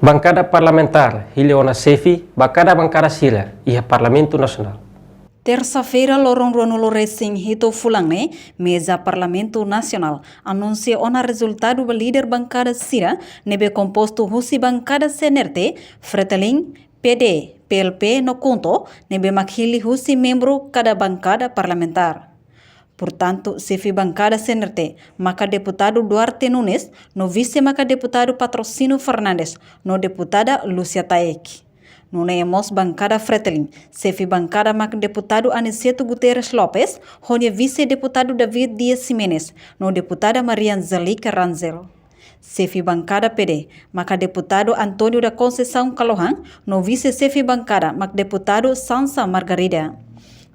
Bancada parlamentar, Ileona Sefi, bancada Sila, e Parlamento Nacional. Terça-feira, Lorong Ronolo Racing Hito Fulangne, mesa Parlamento Nacional, anuncia o resultado do líder bancada Sira, nebe composto Russi bancada CNRT, Fretelin, PD, PLP no conto, nebe makhili Russi membro cada bancada parlamentar. Portanto, sefi bancada CNRT, maka deputado Duarte Nunes, no vice maka deputado Patrocínio Fernandes, no deputada Lúcia Taek. No neemos bancada Fretelin, sefi bancada maka deputado Aniceto Guterres Lopes, honha vice deputado David Dias Ximenes, no deputada Maria Angelica Ranzel. Sefi bancada PD, maka deputado Antônio da Conceição Calohan, no vice sefi bancada maka deputado Sansa Margarida.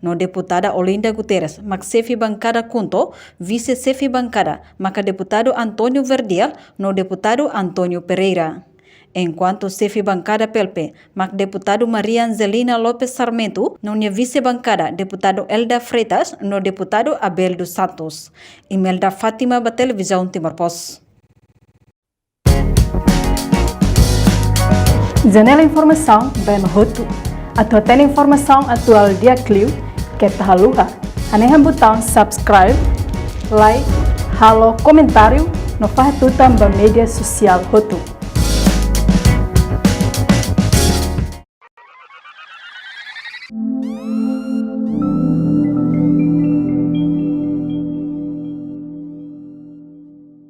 No deputada Olinda Guterres, mak sefi bancada Kunto, vice sefi bancada, maka deputado Antônio Verdiel, no deputado Antônio Pereira. Enquanto sefi bancada PLP, mak deputado Maria Angelina Lopes Sarmento, no vice bancada deputado Elda Freitas, no deputado Abel dos Santos. Imelda Fátima ba Televisão Timor-Post. Janela Informação, bem Mahotu. Atau informação atual dia Clio, que tahaluha. Anehan botão subscribe, like, halo, comentário, no fahatutan ba media sosial Hotu.